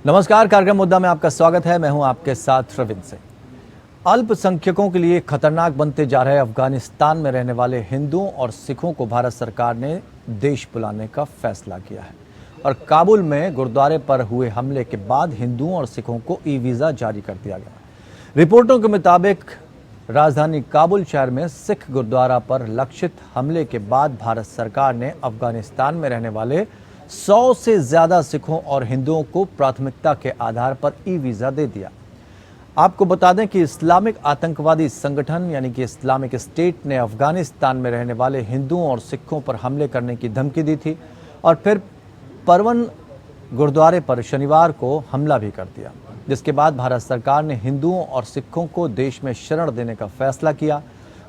नमस्कार, कार्यक्रम मुद्दा में आपका स्वागत है। मैं हूं आपके साथ रविंद्र सिंह। अल्पसंख्यकों के लिए खतरनाक बनते जा रहे अफगानिस्तान में रहने वाले हिंदुओं और सिखों को भारत सरकार ने देश बुलाने का फैसला किया है और काबुल में गुरुद्वारे पर हुए हमले के बाद हिंदुओं और सिखों को ई वीजा जारी कर दिया गया। रिपोर्टों के मुताबिक राजधानी काबुल शहर में सिख गुरुद्वारा पर लक्षित हमले के बाद भारत सरकार ने अफगानिस्तान में रहने वाले 100 से ज्यादा सिखों और हिंदुओं को प्राथमिकता के आधार पर ई वीजा दे दिया। आपको बता दें कि इस्लामिक आतंकवादी संगठन यानी कि इस्लामिक स्टेट ने अफगानिस्तान में रहने वाले हिंदुओं और सिखों पर हमले करने की धमकी दी थी और फिर परवन गुरुद्वारे पर शनिवार को हमला भी कर दिया, जिसके बाद भारत सरकार ने हिंदुओं और सिखों को देश में शरण देने का फैसला किया।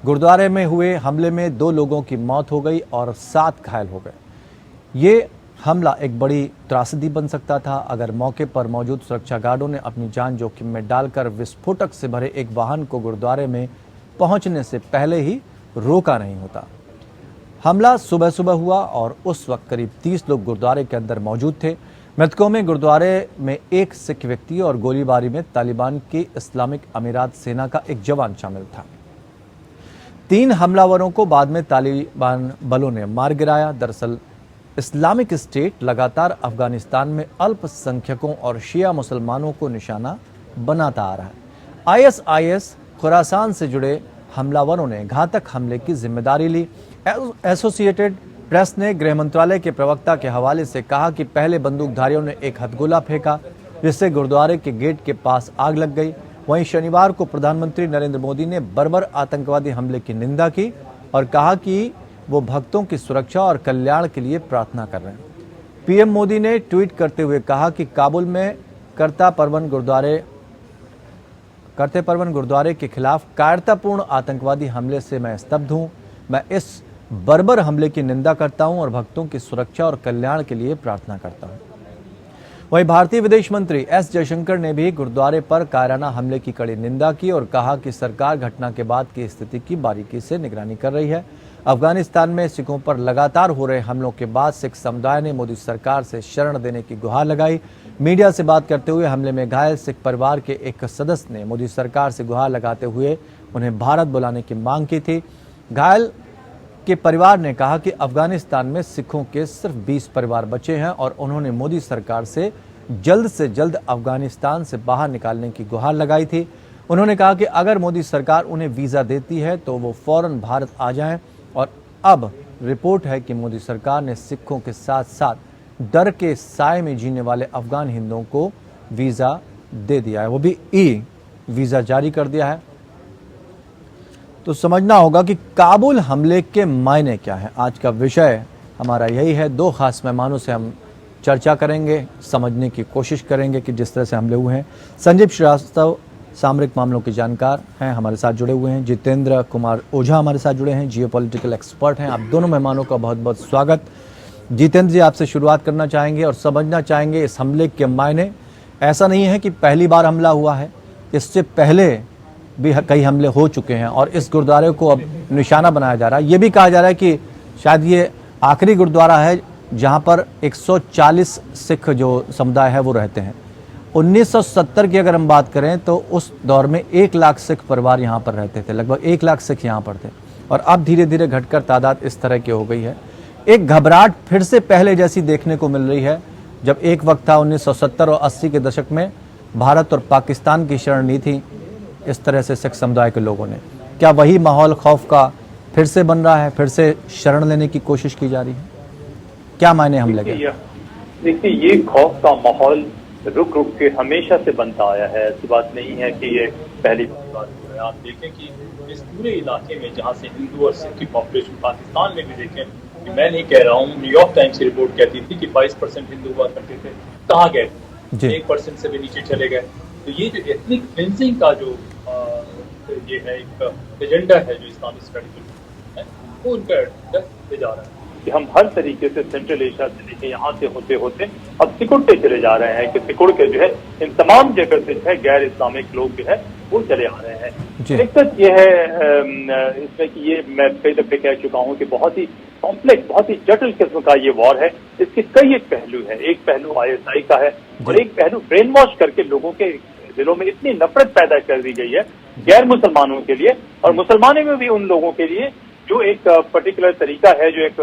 गुरुद्वारे में हुए हमले में 2 लोगों की मौत हो गई और 7 घायल हो गए। ये हमला एक बड़ी त्रासदी बन सकता था अगर मौके पर मौजूद सुरक्षा गार्डों ने अपनी जान जोखिम में डालकर विस्फोटक से भरे एक वाहन को गुरुद्वारे में पहुंचने से पहले ही रोका नहीं होता। हमला सुबह सुबह हुआ और उस वक्त करीब 30 लोग गुरुद्वारे के अंदर मौजूद थे। मृतकों में गुरुद्वारे में एक सिख व्यक्ति और गोलीबारी में तालिबान की इस्लामिक अमीरात सेना का एक जवान शामिल था। 3 हमलावरों को बाद में तालिबान बलों ने मार गिराया। दरअसल इस्लामिक स्टेट लगातार अफगानिस्तान में अल्पसंख्यकों और शिया मुसलमानों को निशाना बनाता आ रहा है। आईएसआईएस खुरासान से जुड़े हमलावरों ने घातक हमले की जिम्मेदारी ली। एसोसिएटेड प्रेस ने गृह मंत्रालय के प्रवक्ता के हवाले से कहा कि पहले बंदूकधारियों ने एक हथगोला फेंका जिससे गुरुद्वारे के गेट के पास आग लग गई। वहीं शनिवार को प्रधानमंत्री नरेंद्र मोदी ने बर्बर आतंकवादी हमले की निंदा की और कहा कि वो भक्तों की सुरक्षा और कल्याण के लिए प्रार्थना कर रहे हैं। पीएम मोदी ने ट्वीट करते हुए कहा कि काबुल में करते परवन गुरुद्वारे के खिलाफ कायरतापूर्ण आतंकवादी हमले से मैं स्तब्ध हूं। मैं इस बर्बर हमले की निंदा करता हूं और भक्तों की सुरक्षा और कल्याण के लिए प्रार्थना करता हूं। वहीं भारतीय विदेश मंत्री एस जयशंकर ने भी गुरुद्वारे पर कायराना हमले की कड़ी निंदा की और कहा कि सरकार घटना के बाद की स्थिति की बारीकी से निगरानी कर रही है। अफगानिस्तान में सिखों पर लगातार हो रहे हमलों के बाद सिख समुदाय ने मोदी सरकार से शरण देने की गुहार लगाई। मीडिया से बात करते हुए हमले में घायल सिख परिवार के एक सदस्य ने मोदी सरकार से गुहार लगाते हुए उन्हें भारत बुलाने की मांग की थी। घायल के परिवार ने कहा कि अफगानिस्तान में सिखों के सिर्फ 20 परिवार बचे हैं और उन्होंने मोदी सरकार से जल्द अफगानिस्तान से बाहर निकालने की गुहार लगाई थी। उन्होंने कहा कि अगर मोदी सरकार उन्हें वीजा देती है तो वो फौरन भारत आ जाएं और अब रिपोर्ट है कि मोदी सरकार ने सिखों के साथ साथ डर के साए में जीने वाले अफगान हिंदुओं को वीजा दे दिया है, वो भी ई वीजा जारी कर दिया है। तो समझना होगा कि काबुल हमले के मायने क्या है। आज का विषय हमारा यही है। 2 खास मेहमानों से हम चर्चा करेंगे, समझने की कोशिश करेंगे कि जिस तरह से हमले हुए हैं। संजीव श्रीवास्तव सामरिक मामलों के जानकार हैं, हमारे साथ जुड़े हुए हैं। जितेंद्र कुमार ओझा हमारे साथ जुड़े हैं, जियोपॉलिटिकल एक्सपर्ट हैं। आप दोनों मेहमानों का बहुत बहुत स्वागत। जितेंद्र जी, आपसे शुरुआत करना चाहेंगे और समझना चाहेंगे इस हमले के मायने। ऐसा नहीं है कि पहली बार हमला हुआ है, इससे पहले भी कई हमले हो चुके हैं और इस गुरुद्वारे को अब निशाना बनाया जा रहा है। ये भी कहा जा रहा है कि शायद ये आखिरी गुरुद्वारा है जहाँ पर 140 सिख जो समुदाय है वो रहते हैं। 1970 की अगर हम बात करें तो उस दौर में 1 लाख सिख परिवार यहाँ पर रहते थे, लगभग 1 लाख सिख यहाँ पर थे और अब धीरे धीरे घटकर तादाद इस तरह की हो गई है। एक घबराहट फिर से पहले जैसी देखने को मिल रही है। जब एक वक्त था 1970 और 80 के दशक में भारत और पाकिस्तान की शरण ली थी इस तरह से सिख समुदाय के लोगों ने, क्या वही माहौल खौफ का फिर से बन रहा है? फिर से शरण लेने की कोशिश की जा रही है? क्या मायने हम लगे? देखिए, ये खौफ का माहौल रुक के हमेशा से बनता आया है। ऐसी बात नहीं है कि ये पहली बात है। आप देखें कि इस पूरे इलाके में जहाँ से हिंदू और सिख की पॉपुलेशन, पाकिस्तान में भी देखें कि मैं नहीं कह रहा हूँ, न्यूयॉर्क टाइम्स की रिपोर्ट कहती थी कि 22% हिंदू हुआ करते थे, कहाँ गए? 1% से भी नीचे चले गए। तो ये जो एथनिक क्लिंजिंग का जो ये है एक एजेंडा है जो इस्लामिक रेडिकल है, वो उनका एजेंडा ले जा रहा है कि हम हर तरीके से सेंट्रल एशिया से लेके यहाँ से होते होते अब सिकुड़ते चले जा रहे हैं कि सिकुड़ के जो है इन तमाम जगह से जो है गैर इस्लामिक लोग जो है वो चले आ रहे हैं। दिक्कत ये है इसमें कि ये मैं कई दफे कह चुका हूँ कि बहुत ही कॉम्प्लेक्स, बहुत ही जटिल किस्म का ये वॉर है। इसके कई एक पहलू है। एक पहलू ISI का है और एक पहलू ब्रेन वॉश करके लोगों के दिलों में इतनी नफरत पैदा कर दी गई है गैर मुसलमानों के लिए और मुसलमानों में भी उन लोगों के लिए जो एक पर्टिकुलर तरीका है, जो एक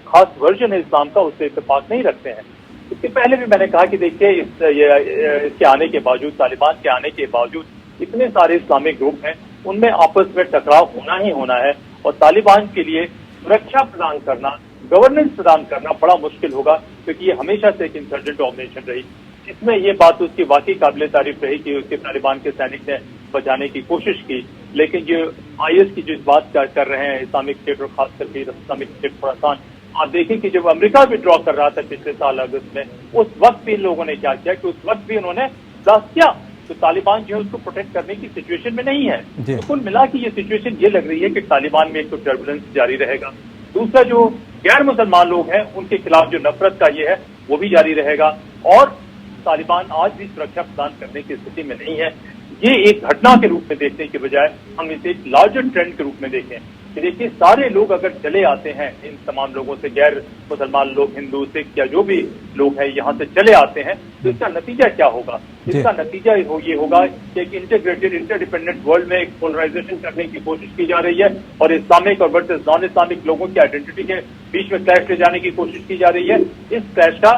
खास वर्जन है इस्लाम का, उससे इत्तेफाक नहीं रखते हैं। इसके पहले भी मैंने कहा कि देखिए इसके आने के बावजूद, तालिबान के आने के बावजूद इतने सारे इस्लामिक ग्रुप हैं, उनमें आपस में टकराव होना ही होना है और तालिबान के लिए सुरक्षा प्रदान करना, गवर्नेंस प्रदान करना बड़ा मुश्किल होगा, क्योंकि ये हमेशा से एक इंसर्जेंट ऑर्गेनाइजेशन रही। इसमें ये बात उसकी वाकई काबिल तारीफ रही कि उसके तालिबान के सैनिक ने बचाने की कोशिश की, लेकिन जो IS की जिस बात कर रहे हैं इस्लामिक स्टेट और खास करके इस्लामिक स्टेट खुरासान, आप देखें कि जब अमेरिका विड्रॉ कर रहा था पिछले साल अगस्त में, उस वक्त भी इन लोगों ने क्या किया कि उस वक्त भी उन्होंने ब्लास्ट किया। तो तालिबान जो है उसको प्रोटेक्ट करने की सिचुएशन में नहीं है। तो कुल मिला कि ये सिचुएशन ये लग रही है कि तालिबान में एक तो टर्बुलेंस जारी रहेगा, दूसरा जो गैर मुसलमान लोग हैं उनके खिलाफ जो नफरत का ये है वो भी जारी रहेगा और तालिबान आज भी सुरक्षा प्रदान करने की स्थिति में नहीं है। ये एक घटना के रूप में देखने के बजाय हम इसे एक लार्जर ट्रेंड के रूप में देखें कि देखिए सारे लोग अगर चले आते हैं, इन तमाम लोगों से, गैर मुसलमान लोग, हिंदू, सिख या जो भी लोग हैं यहाँ से चले आते हैं, तो इसका नतीजा क्या होगा? इसका नतीजा ये होगा कि एक इंटीग्रेटेड इंटरडिपेंडेंट वर्ल्ड में एक पोलराइजेशन करने की कोशिश की जा रही है और इस्लामिक और वर्सेस नॉन इस्लामिक लोगों की आइडेंटिटी के बीच में क्लैश ले जाने की कोशिश की जा रही है। इस क्लैश का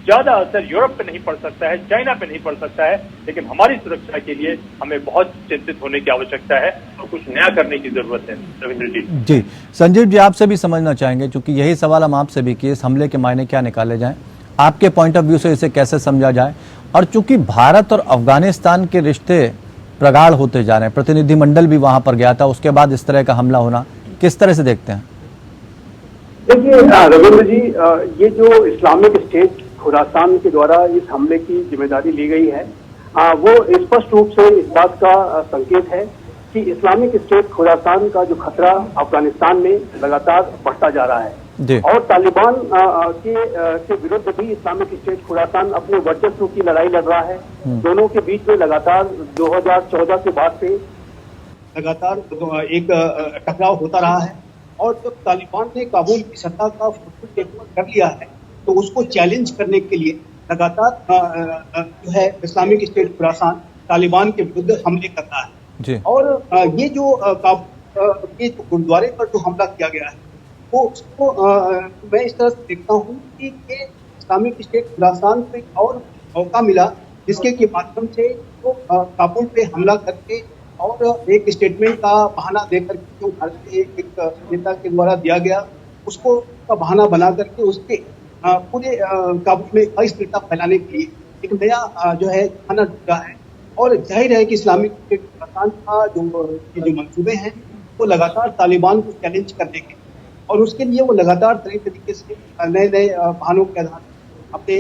ज्यादा असर यूरोप पे नहीं पड़ सकता है, चाइना पे नहीं पड़ सकता है, लेकिन हमारी सुरक्षा के लिए हमें बहुत चिंतित होने की आवश्यकता है और कुछ नया करने की जरूरत है। रविंद्र जी। जी संजीव जी, आपसे भी समझना चाहेंगे, क्योंकि यही सवाल हम आपसे भी कि इस हमले के मायने क्या निकाले जाएं, आपके पॉइंट ऑफ व्यू से इसे कैसे समझा जाए, और चूंकि भारत और अफगानिस्तान के रिश्ते प्रगाढ़ होते जा रहे हैं, प्रतिनिधिमंडल भी वहां पर गया था, उसके बाद इस तरह का हमला होना किस तरह से देखते हैं? देखिए रविंद्र जी, ये जो इस्लामिक स्टेट खुरासान के द्वारा इस हमले की जिम्मेदारी ली गई है, वो स्पष्ट रूप से इस बात का संकेत है कि इस्लामिक स्टेट खुरासान का जो खतरा अफगानिस्तान में लगातार बढ़ता जा रहा है और तालिबान के विरुद्ध भी इस्लामिक स्टेट खुरासान अपने वर्चस्व की लड़ाई लड़ रहा है। दोनों के बीच में लगातार 2014 के बाद से लगातार एक टकराव होता रहा है और जब तालिबान ने काबुल की सत्ता का टेक ओवर कर लिया है तो उसको चैलेंज करने के लिए लगातार जो है इस्लामिक स्टेट खुरासान तालिबान के विरुद्ध हमले कर रहा है। और ये जो गुरुद्वारे पर जो हमला किया गया है वो उसको मैं इस तरह से देखता हूँ कि ये इस्लामिक स्टेट खुरासान को एक और मौका मिला जिसके के माध्यम से वो काबुल पे हमला करके और एक स्टेटमेंट का बहाना देकर जो भारतीय एक नेता के द्वारा दिया गया उसको का बहाना बना करके उसके पूरे काबुल में अस्थिरता फैलाने के लिए एक नया जो है खाना ढूंढा है और जाहिर है कि इस्लामिक स्टेट खुरासान का जो मंसूबे हैं वो लगातार तालिबान को चैलेंज करने के और उसके लिए वो लगातार तरह तरीके से नए नए बहानों के आधार अपने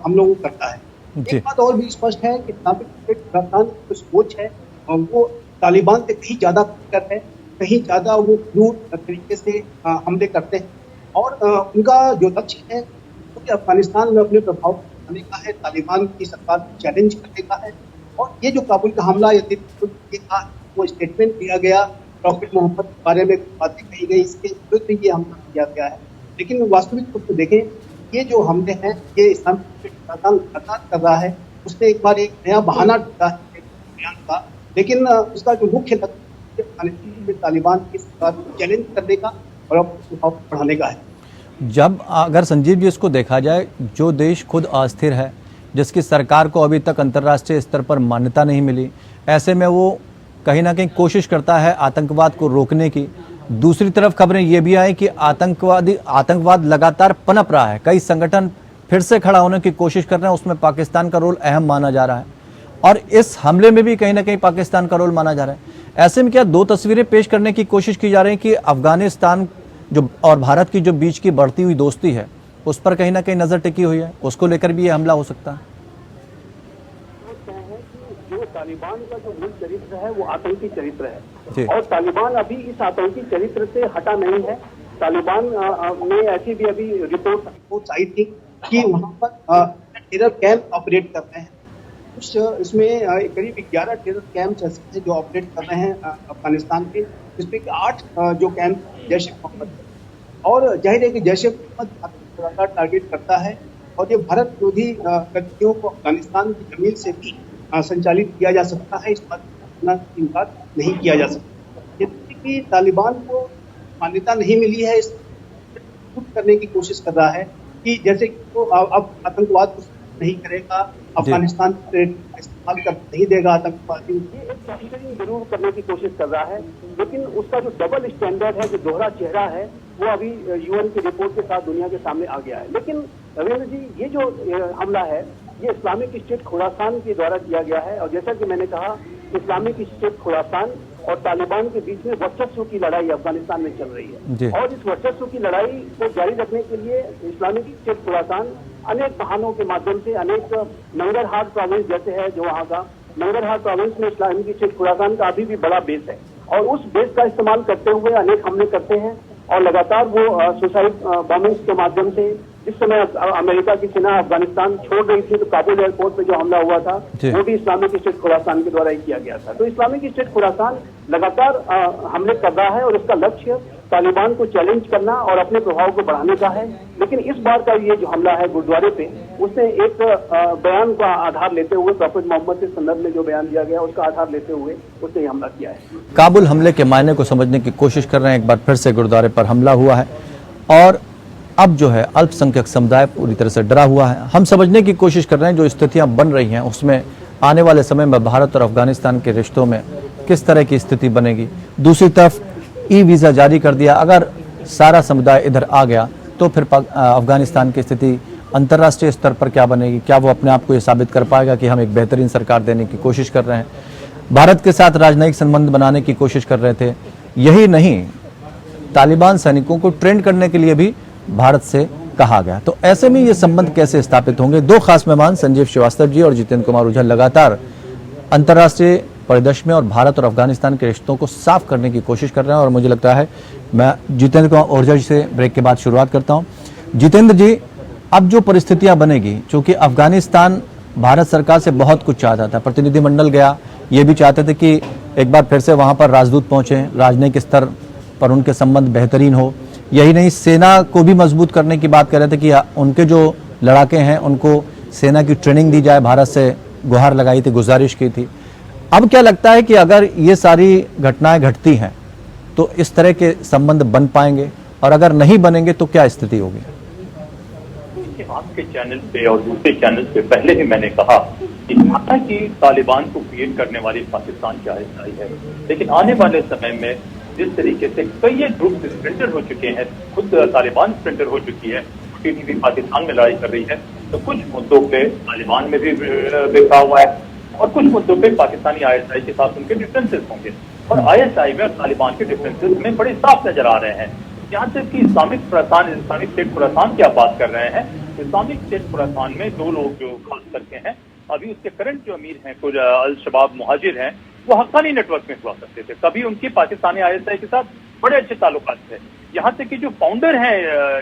हमलों को करता है। एक बात और भी स्पष्ट है कि इस्लामिक स्टेट खुरासान की जो सोच है वो तालिबान से कहीं ज्यादा बेहतर है, कहीं ज्यादा वो क्रूर तरीके से हमले करते हैं और उनका जो लक्ष्य है वो अफगानिस्तान में अपने प्रभाव बनाने का है, तालिबान की सरकार को चैलेंज करने का है। और ये जो काबुल का हमला यदि था वो स्टेटमेंट दिया गया, प्रॉफिट मोहम्मद के बारे में बातें कही गई, इसके विरुद्ध ये हमला किया गया है। लेकिन वास्तविक रूप से देखें ये जो हमले हैं ये इस्लामिक लगातार कर रहा है, उसने एक बार एक नया बहाना ढूंढा है बयान का, लेकिन उसका जो मुख्य लक्ष्य तालिबान की सरकार को चैलेंज करने का और प्रभाव बढ़ाने का है। जब अगर संजीव जी इसको देखा जाए, जो देश खुद अस्थिर है, जिसकी सरकार को अभी तक अंतर्राष्ट्रीय स्तर पर मान्यता नहीं मिली, ऐसे में वो कहीं ना कहीं कोशिश करता है आतंकवाद को रोकने की। दूसरी तरफ खबरें ये भी आई कि आतंकवाद लगातार पनप रहा है, कई संगठन फिर से खड़ा होने की कोशिश कर रहे हैं, उसमें पाकिस्तान का रोल अहम माना जा रहा है और इस हमले में भी कहीं ना कहीं पाकिस्तान का रोल माना जा रहा है। ऐसे में क्या दो तस्वीरें पेश करने की कोशिश की जा रही है कि अफगानिस्तान जो और भारत की जो बीच की बढ़ती हुई दोस्ती है उस पर कहीं ना कहीं नजर टिकी हुई है, उसको लेकर भी ये हमला हो सकता है? जो तालिबान का जो मूल चरित्र है वो आतंकी चरित्र है और तालिबान अभी इस आतंकी चरित्र से हटा नहीं है। तालिबान में ऐसी भी अभी रिपोर्ट आई थी कि वहाँ पर टेरर कैंप ऑपरेट कर रहे हैं। इसमें करीब 11 टेरर कैंप ऐसे जो ऑपरेट कर रहे हैं अफगानिस्तान के, जिसमें 8 जो कैंप जैश ए मोहम्मद और जाहिर है कि जैश-ए मोहम्मद लगातार टारगेट करता है और ये भारत विरोधी गतिविधियों को अफगानिस्तान की जमीन से भी संचालित किया जा सकता है। इस बात का इनकार नहीं किया जा सकता। यद्यपि कि तालिबान को मान्यता नहीं मिली है, इस करने की कोशिश कर रहा है कि जैसे वो अब आतंकवाद को नहीं करेगा, अफगानिस्तान इस्तेमाल कर नहीं देगा आतंकवादी। ये एक पॉस्चरिंग जरूर करने की कोशिश कर रहा है, लेकिन उसका जो डबल स्टैंडर्ड है, जो दोहरा चेहरा है, वो अभी यूएन की रिपोर्ट के साथ दुनिया के सामने आ गया है। लेकिन रविंद्र जी, ये जो हमला है, ये इस्लामिक स्टेट खुरासान के द्वारा किया गया है और जैसा कि मैंने कहा, इस्लामिक स्टेट खुरासान और तालिबान के बीच में वर्चस्व की लड़ाई अफगानिस्तान में चल रही है और इस वर्चस्व की लड़ाई को जारी रखने के लिए इस्लामिक स्टेट खुरासान अनेक बहानों के माध्यम से, अनेक नंगरहार प्रोविंस जैसे है जो वहाँ का नंगरहार प्रोविंस में इस्लामिक स्टेट खुरासान का अभी भी बड़ा बेस है और उस बेस का इस्तेमाल करते हुए अनेक हमले करते हैं और लगातार वो सुसाइड बॉम्बिंग्स के माध्यम से, जिस समय अमेरिका की सेना अफगानिस्तान छोड़ रही थी तो काबुल एयरपोर्ट पे जो हमला हुआ था वो भी इस्लामिक स्टेट खुरासान के द्वारा ही किया गया था। तो इस्लामिक स्टेट खुरासान लगातार हमले कर रहा है और उसका लक्ष्य तालिबान को चैलेंज करना और अपने प्रभाव को बढ़ाने का है। लेकिन इस बार का ये जो हमला है गुरुद्वारे पे, उसने एक बयान का आधार लेते हुए, प्रॉफेट मोहम्मद के संदर्भ में जो बयान दिया गया उसका आधार लेते हुए उसने हमला किया है। काबुल हमले के मायने को समझने की कोशिश कर रहे हैं। एक बार फिर से गुरुद्वारे पर हमला हुआ है और अब जो है अल्पसंख्यक समुदाय पूरी तरह से डरा हुआ है। हम समझने की कोशिश कर रहे हैं जो स्थितियां बन रही हैं उसमें आने वाले समय में भारत और अफगानिस्तान के रिश्तों में किस तरह की स्थिति बनेगी। दूसरी तरफ ई वीज़ा जारी कर दिया, अगर सारा समुदाय इधर आ गया तो फिर अफगानिस्तान की स्थिति अंतर्राष्ट्रीय स्तर पर क्या बनेगी? क्या वो अपने आप को ये साबित कर पाएगा कि हम एक बेहतरीन सरकार देने की कोशिश कर रहे हैं? भारत के साथ राजनयिक संबंध बनाने की कोशिश कर रहे थे। यही नहीं, तालिबान सैनिकों को ट्रेंड करने के लिए भी भारत से कहा गया। तो ऐसे में ये संबंध कैसे स्थापित होंगे? दो खास मेहमान संजीव श्रीवास्तव जी और जितेंद्र कुमार ओझा लगातार अंतर्राष्ट्रीय परिदृश्य में और भारत और अफगानिस्तान के रिश्तों को साफ करने की कोशिश कर रहे हैं और मुझे लगता है मैं जितेंद्र कुमार ओझा जी से ब्रेक के बाद शुरुआत करता हूं। जितेंद्र जी, अब जो परिस्थितियां बनेगी, चूंकि अफगानिस्तान भारत सरकार से बहुत कुछ चाहता था, प्रतिनिधिमंडल गया, ये भी चाहते थे कि एक बार फिर से वहां पर राजदूत पहुंचे, राजनयिक स्तर पर उनके संबंध बेहतरीन हो। यही नहीं, सेना को भी मजबूत करने की बात कर रहे थे कि उनके जो लड़ाके हैं उनको सेना की ट्रेनिंग दी जाए, भारत से गुहार लगाई थी, गुजारिश की थी। अब क्या लगता है कि अगर ये सारी घटनाएं घटती हैं तो इस तरह के संबंध बन पाएंगे और अगर नहीं बनेंगे तो क्या स्थिति होगी? आपके चैनल पे और दूसरे चैनल पे पहले भी मैंने कहा कि हालांकि तालिबान को क्रिएट करने वाली पाकिस्तान की आईएसआई है, लेकिन आने वाले समय में जिस तरीके से कई ग्रुप स्प्लिंटर हो चुके हैं, खुद तालिबान स्प्लिंटर हो चुकी है, टीटीपी पाकिस्तान में लड़ाई कर रही है, तो कुछ मुद्दों पे तालिबान में भी बिखरा हुआ है और कुछ मुद्दों पे पाकिस्तानी आईएसआई के साथ उनके डिफरेंसेस होंगे और आईएसआई में और तालिबान के डिफरेंसेस हमें बड़े साफ नजर आ रहे हैं। यहाँ तक कि इस्लामिक स्टेट खुरासान की आप बात कर रहे हैं, इस्लामिक स्टेट खुरासान में दो लोग जो खास करके हैं, अभी उसके करंट जो अमीर हैं, कुछ अल शबाब मुहाजिर हैं, वो हक्कानी नेटवर्क में हुआ करते थे, कभी उनकी पाकिस्तानी आईएसआई के साथ बड़े अच्छे ताल्लुकात थे। यहाँ तक कि जो फाउंडर हैं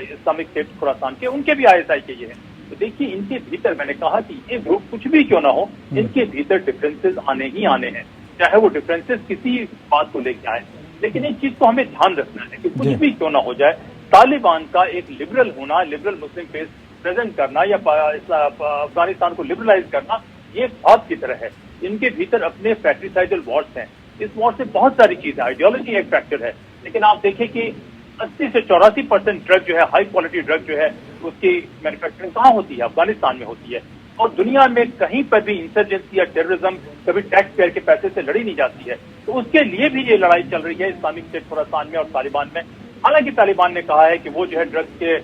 इस्लामिक स्टेट खुरासान के, उनके भी आईएसआई के ये हैं। तो देखिए, इनके भीतर मैंने कहा कि ये ग्रुप कुछ भी क्यों ना हो, इनके भीतर डिफरेंसेस आने ही आने हैं, चाहे वो डिफरेंसेस किसी बात को लेके आए। लेकिन एक चीज को हमें ध्यान रखना है कि कुछ भी क्यों ना हो जाए, तालिबान का एक लिबरल होना, लिबरल मुस्लिम फेस प्रेजेंट करना या अफगानिस्तान को लिबरलाइज करना, ये बात की तरह है। इनके भीतर अपने फैक्ट्रीसाइडल वॉर्स हैं, इस वॉर से बहुत सारी चीजें, आइडियोलॉजी एक फैक्टर है, लेकिन आप देखें कि 80 से 84% ड्रग जो है, हाई क्वालिटी ड्रग जो है, उसकी मैन्युफैक्चरिंग कहाँ होती है? अफगानिस्तान में होती है। और दुनिया में कहीं पर भी इंसर्जेंसी या टेररिज्म कभी टैक्स पेयर के पैसे से लड़ी नहीं जाती है। तो उसके लिए भी ये लड़ाई चल रही है इस्लामिक स्टेट खुरासान में और तालिबान में। हालांकि तालिबान ने कहा है कि वो जो है ड्रग्स के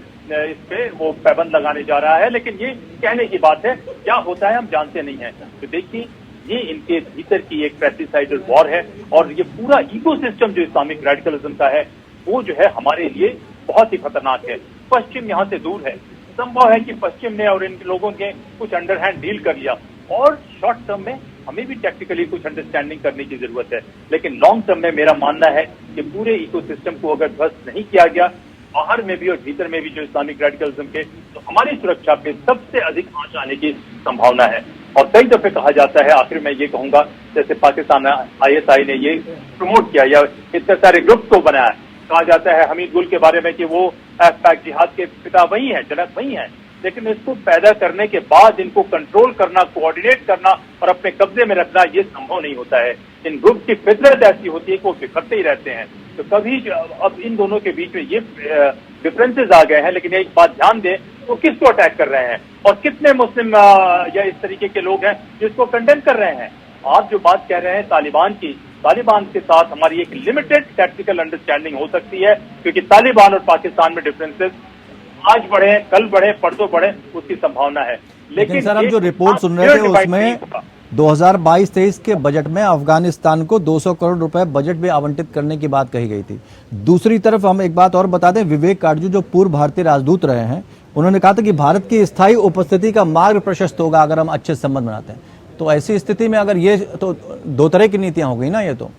इस पे वो पाबंद लगाने जा रहा है, लेकिन ये कहने की बात है, क्या होता है हम जानते नहीं है। तो देखिए, ये इनके भीतर की एक पैस्टिसाइडल वॉर है और ये पूरा इकोसिस्टम जो इस्लामिक रेडिकलिज्म का है, वो जो है हमारे लिए बहुत ही खतरनाक है। पश्चिम यहाँ से दूर है, संभव है कि पश्चिम ने और इन लोगों ने कुछ अंडरहैंड डील कर लिया और शॉर्ट टर्म में हमें भी टेक्निकली कुछ अंडरस्टैंडिंग करने की जरूरत है, लेकिन लॉन्ग टर्म में मेरा मानना है कि पूरे इकोसिस्टम को अगर ध्वस्त नहीं किया गया, बाहर में भी और भीतर में भी जो इस्लामिक रेडिकलिज्म के, तो हमारी सुरक्षा पे सबसे अधिक आंच आने की संभावना है। और कई दफे कहा जाता है, आखिर में ये कहूंगा, जैसे पाकिस्तान आईएसआई ने ये प्रमोट किया या इतने सारे ग्रुप्स को बनाया, कहा जाता है हमीद गुल के बारे में कि वो पैक जिहाद के पिता वही हैं, जनक वही हैं, लेकिन इसको पैदा करने के बाद इनको कंट्रोल करना, कोऑर्डिनेट करना और अपने कब्जे में रखना ये संभव नहीं होता है। इन ग्रुप की फितरत ऐसी होती है कि वो बिखरते ही रहते हैं। तो कभी अब इन दोनों के बीच में ये डिफरेंसेस आ गए हैं, लेकिन एक बात ध्यान दें, वो किसको अटैक कर रहे हैं और कितने मुस्लिम या इस तरीके के लोग हैं जिसको कंडेम कर रहे हैं। आप जो बात कह रहे हैं तालिबान की, तालिबान के साथ हमारी एक लिमिटेड टैक्टिकल अंडरस्टैंडिंग हो सकती है, क्योंकि तालिबान और पाकिस्तान में डिफरेंसेस आज बढ़े, कल बढ़े, परसों बढ़े, उसकी संभावना है। लेकिन सर, हम जो रिपोर्ट सुन रहे थे उसमें 2022-23 के बजट में अफगानिस्तान को 200 करोड़ रुपए बजट भी आवंटित करने की बात कही गई थी। दूसरी तरफ हम एक बात और बता दें, विवेक काटजू जो पूर्व भारतीय राजदूत रहे हैं, उन्होंने कहा था कि भारत की स्थायी उपस्थिति का मार्ग प्रशस्त होगा अगर हम अच्छे संबंध बनाते हैं। तो ऐसी स्थिति में अगर ये तो दो तरह की नीतियां हो गई ना, ये तो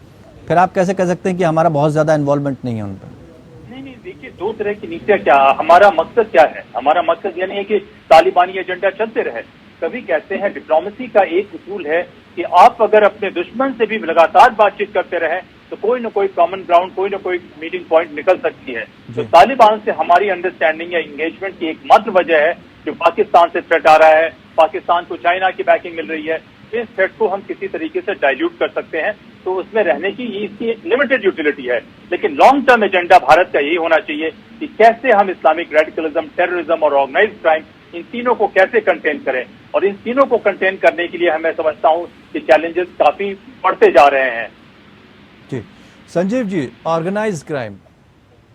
फिर आप कैसे कह सकते हैं कि हमारा बहुत ज्यादा इन्वॉल्वमेंट नहीं है उन पर? नहीं, देखिए, दो तरह की नीतियां क्या, हमारा मकसद क्या है? हमारा मकसद ये नहीं है कि तालिबानी एजेंडा चलते रहे। कभी कहते हैं डिप्लोमेसी का एक उसूल है कि आप अगर अपने दुश्मन से भी लगातार बातचीत करते रहे तो कोई ना कोई कॉमन ग्राउंड, कोई ना कोई मीटिंग पॉइंट निकल सकती है। तो तालिबान से हमारी अंडरस्टैंडिंग या एंगेजमेंट की एकमात्र वजह है जो पाकिस्तान से थ्रेट आ रहा है, पाकिस्तान को चाइना की बैकिंग मिल रही है, इस थ्रेट को हम किसी तरीके से डाइल्यूट कर सकते हैं, तो उसमें रहने की इसकी एक लिमिटेड यूटिलिटी है। लेकिन लॉन्ग टर्म एजेंडा भारत का यही होना चाहिए कि कैसे हम इस्लामिक रेडिकलिज्म, टेररिज्म और ऑर्गेनाइज्ड क्राइम, इन तीनों को कैसे कंटेन करें। और इन तीनों को कंटेन करने के लिए मैं समझता हूं कि चैलेंजेस काफी बढ़ते जा रहे हैं। जी संजीव जी, ऑर्गेनाइज्ड क्राइम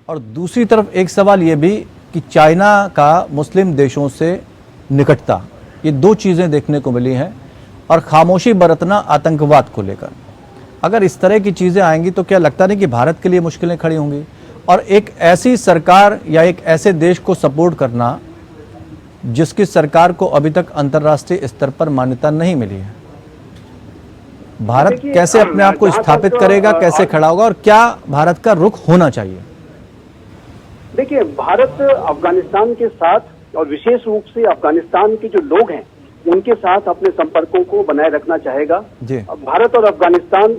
और दूसरी तरफ एक सवाल ये भी कि चाइना का मुस्लिम देशों से निकटता, ये दो चीजें देखने को मिली हैं, और खामोशी बरतना आतंकवाद को लेकर। अगर इस तरह की चीजें आएंगी तो क्या लगता नहीं कि भारत के लिए मुश्किलें खड़ी होंगी? और एक ऐसी सरकार या एक ऐसे देश को सपोर्ट करना जिसकी सरकार को अभी तक अंतर्राष्ट्रीय स्तर पर मान्यता नहीं मिली है, भारत कैसे अपने आप को स्थापित करेगा, कैसे खड़ा होगा, और क्या भारत का रुख होना चाहिए? देखिए, भारत अफगानिस्तान के साथ और विशेष रूप से अफगानिस्तान के जो लोग हैं उनके साथ अपने संपर्कों को बनाए रखना चाहेगा। भारत और अफगानिस्तान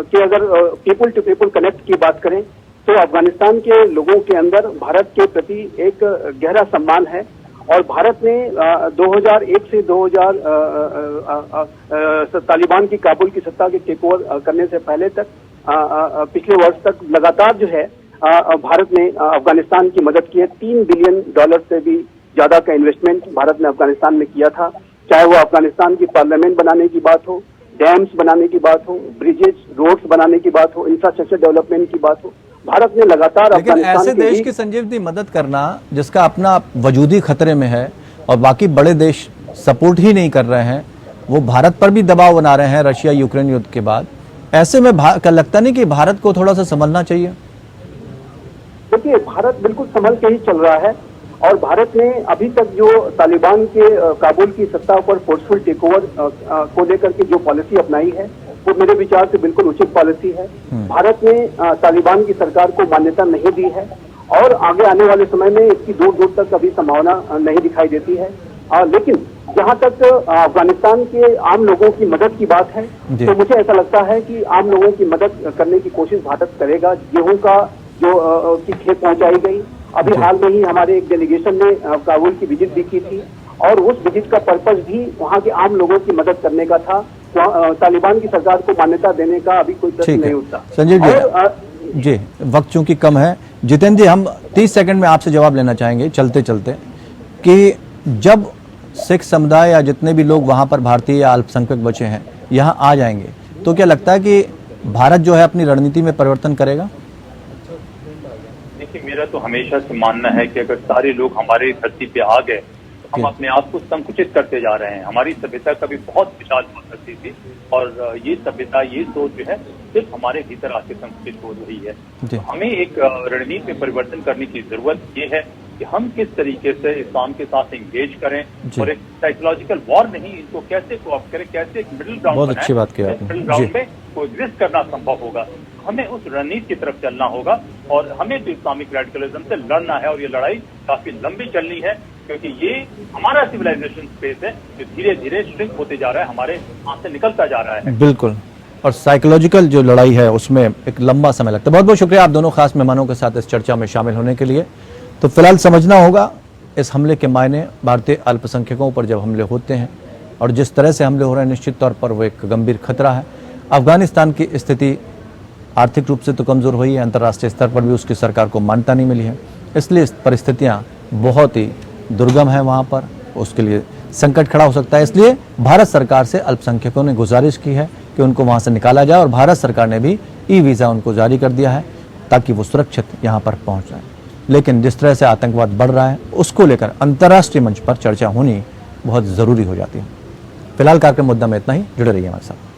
के अगर पीपल टू पीपल कनेक्ट की बात करें तो अफगानिस्तान के लोगों के अंदर भारत के प्रति एक गहरा सम्मान है। और भारत ने 2001 से 2000 तालिबान की काबुल की सत्ता के टेक ओवर करने से पहले तक पिछले वर्ष तक लगातार जो है भारत ने अफगानिस्तान की मदद की है। $3 बिलियन से भी ज्यादा का इन्वेस्टमेंट भारत ने अफगानिस्तान में किया था, चाहे वो अफगानिस्तान की पार्लियामेंट बनाने की बात हो, डैम्स बनाने की बात हो, ब्रिजेस, रोड्स बनाने की बात हो, इंफ्रास्ट्रक्चर डेवलपमेंट की बात हो। भारत ने लगातार अफगानिस्तान ऐसे देश की संजीव जी मदद करना जिसका अपना वजूदी खतरे में है और बाकी बड़े देश सपोर्ट ही नहीं कर रहे हैं, वो भारत पर भी दबाव बना रहे हैं रशिया यूक्रेन युद्ध के बाद, ऐसे में लगता नहीं कि भारत को थोड़ा सा संभलना चाहिए? देखिए, भारत बिल्कुल संभल के ही चल रहा है और भारत ने अभी तक जो तालिबान के काबुल की सत्ता पर फोर्सफुल टेक ओवर को लेकर के जो पॉलिसी अपनाई है वो मेरे विचार से बिल्कुल उचित पॉलिसी है। भारत ने तालिबान की सरकार को मान्यता नहीं दी है और आगे आने वाले समय में इसकी दूर दूर तक कभी संभावना नहीं दिखाई देती है। लेकिन जहां तक अफगानिस्तान के आम लोगों की मदद की बात है तो मुझे ऐसा लगता है कि आम लोगों की मदद करने की कोशिश भारत करेगा। गेहूं का जो की खेप पहुंचाई गई, अभी हाल में ही हमारे एक डेलीगेशन ने काबुल की विजिट भी की थी और उस विजिट का पर्पस भी वहां के आम लोगों की मदद करने का था। तालिबान की सरकार को मान्यता देने का अभी कोई प्रश्न नहीं उठता। संजीव जी, वक्त चूंकि कम है, जितेंद्र जी हम 30 सेकंड में आपसे जवाब लेना चाहेंगे चलते चलते कि जब सिख समुदाय या जितने भी लोग वहां पर भारतीय या अल्पसंख्यक बचे हैं यहाँ आ जाएंगे तो क्या लगता है कि भारत जो है अपनी रणनीति में परिवर्तन करेगा? देखिए, मेरा तो हमेशा से मानना है कि अगर सारे लोग हमारे धरती पे आ गए तो हम अपने आप को संकुचित करते जा रहे हैं। हमारी सभ्यता कभी बहुत विशाल हुआ करती थी और ये सभ्यता, ये सोच जो है सिर्फ हमारे भीतर आके संकुचित हो रही है। तो हमें एक रणनीति में परिवर्तन करने की जरूरत ये है कि हम किस तरीके से इस्लाम के साथ एंगेज करें और एक साइकोलॉजिकल वॉर नहीं, इनको कैसे कोऑप्ट करें, कैसे एक मिडिल ग्राउंड बहुत अच्छी बात किया आपने। मिडिल ग्राउंड में कोएग्जिस्ट करना संभव होगा। हमें उस रणनीति की तरफ चलना होगा और हमें तो इस्लामिक रेडिकलिज्म से लड़ना है और ये लड़ाई काफी लंबी चलनी है क्योंकि ये हमारा सिविलाइजेशन स्पेस है जो धीरे धीरे श्रिंक होते जा रहा है, हमारे हाथ से निकलता जा रहा है। बिल्कुल, और साइकोलॉजिकल जो लड़ाई है उसमें एक लंबा समय लगता है। बहुत बहुत शुक्रिया आप दोनों खास मेहमानों के साथ इस चर्चा में शामिल होने के लिए। तो फिलहाल समझना होगा इस हमले के मायने। भारतीय अल्पसंख्यकों पर जब हमले होते हैं और जिस तरह से हमले हो रहे हैं, निश्चित तौर पर वो एक गंभीर खतरा है। अफगानिस्तान की स्थिति आर्थिक रूप से तो कमज़ोर हुई है, अंतर्राष्ट्रीय स्तर पर भी उसकी सरकार को मान्यता नहीं मिली है, इसलिए परिस्थितियाँ बहुत ही दुर्गम है वहाँ पर, उसके लिए संकट खड़ा हो सकता है। इसलिए भारत सरकार से अल्पसंख्यकों ने गुजारिश की है कि उनको वहाँ से निकाला जाए और भारत सरकार ने भी ई वीज़ा उनको जारी कर दिया है ताकि वो सुरक्षित यहाँ पर पहुँच जाए। लेकिन जिस तरह से आतंकवाद बढ़ रहा है उसको लेकर अंतर्राष्ट्रीय मंच पर चर्चा होनी बहुत ज़रूरी हो जाती है। फिलहाल कार्यक्रम मुद्दा में इतना ही, जुड़े रहिए हमारे साथ।